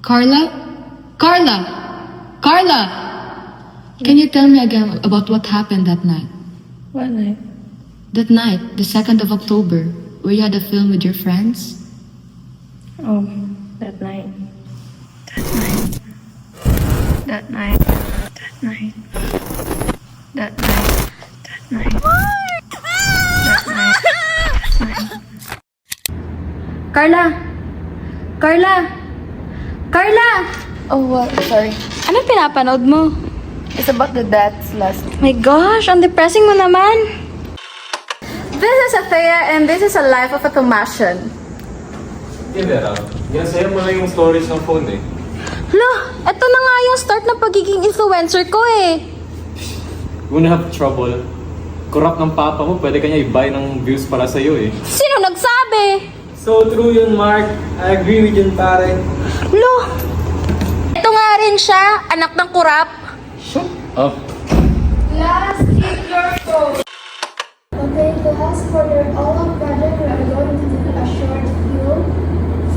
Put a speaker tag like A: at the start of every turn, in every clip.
A: Carla? Carla! Carla! Can you tell me again about what happened that night?
B: What night?
A: That night, the 2nd of October, where you had a film with your friends?
B: Oh, that night. That night. That night. That night. That night. That night. That night. That night.
C: Carla! Carla! Carla!
B: Oh, what? Sorry.
C: Anong pinapanood mo?
B: It's about the deaths last week.
C: My gosh, ang depressing mo naman. This is a Thea and this is a life of a Tomasian.
D: Hindi, Vera. Ginasaya mo na yung stories ng phone eh.
C: Lo, eto na nga yung start ng pagiging influencer ko eh.
D: You wanna have trouble. Corrupt ng papa mo, pwede kanya i-buy ng views para sa'yo eh.
C: Sino nagsabi?
D: So true yun, Mark. I agree with yun, pare.
C: Lo, eto nga rin siya, anak ng kurap.
D: Shut up.
E: Last, keep your phone. Okay, to ask for your all-up project, we are going to do a short film,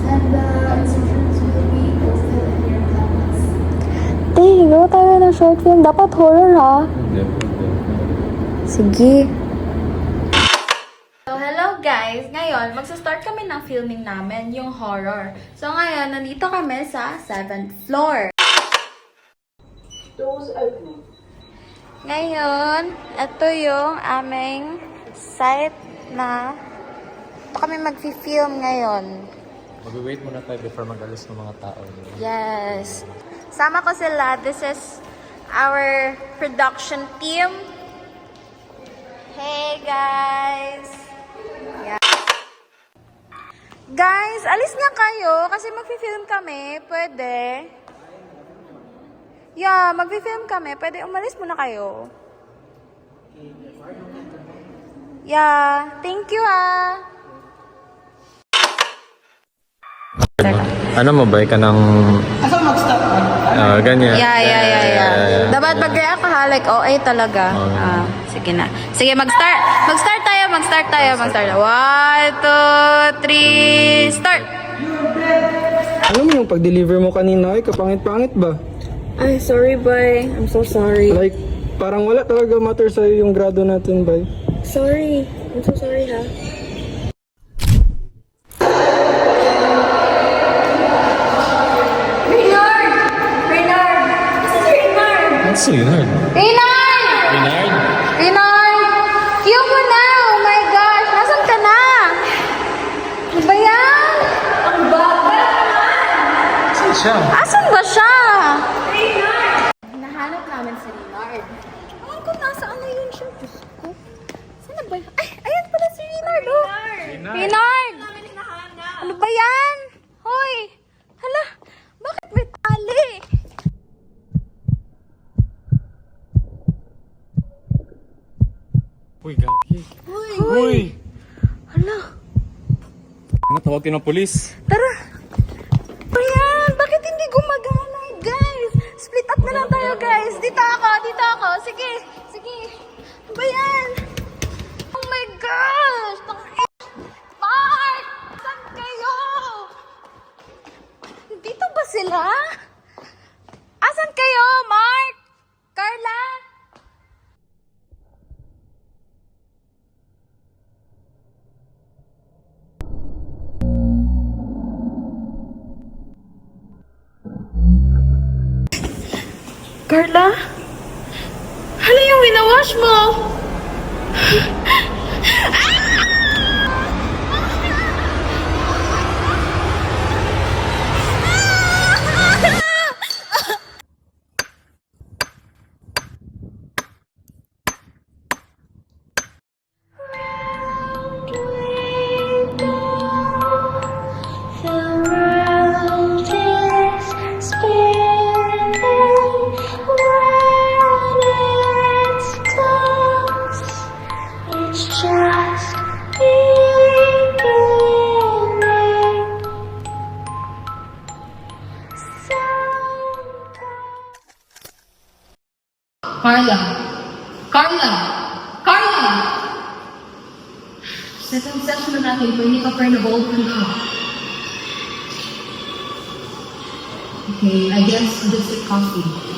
E: and the instructions will be posted in your class.
C: Gawa tayo ng short film. Dapat horror ha.
D: Hindi.
C: Sige. So, hello guys! Ngayon, magsa-start kami ng filming namin, yung horror. So, ngayon, nandito kami sa 7th floor. Ngayon, ito yung aming site na ito kami mag-film ngayon.
D: Mag-wait muna tayo before mag-alis ng mga tao.
C: Yes. Sama ko sila. This is our production team. Hey guys! Yeah. Guys, alis nga kayo kasi mag-film kami. Pwede? Yeah, mag-film kami. Pwede umalis muna kayo. Yeah, thank you ah.
D: Ano, mabay ka ng... ganyan.
C: Yeah. Dapat pag-react ka ha, like, OA talaga. Sige na. Sige, mag-start. Mag-start tayo. 1, 2, 3, start!
F: Alam mo yung pag-deliver mo kanina ay kapangit-pangit ba?
B: Ay, sorry, bye. I'm so sorry.
F: Like, parang wala talaga matter sa'yo yung grado natin, bay.
B: Sorry. I'm so sorry, ha?
D: What's Leonard?
C: Reynard!
D: Leonard?
C: Reynard! Cue mo na! Oh my gosh! Nasaan ka na? Ano ba yan? Ang bagal naman!
D: Saan siya?
C: Asan ba siya? Reynard! Hinahanap namin si Reynard. Alam ko nasaan na yun siya. Diyos ko. Saan ba yan? Ay! Ayan pala si Reynard! Oh. Reynard! Ano ba yan? Hoy! Hala! Bakit may tali?
D: Uy, gagi. Uy!
C: Hala!
D: Tawagin ng polis.
C: Tara! Ayan! Bakit hindi gumagana, guys? Split up na lang tayo, guys. Dito ako. Sige. Ano ba yan? Oh my gosh! Mark! Saan kayo? Dito ba sila? Asan kayo, Mark? Carla? Carla? Ano yung winawash mo?
A: Carla! Second session na natin, pwede ka pa rin na-bold ka. Okay, I guess just a coffee.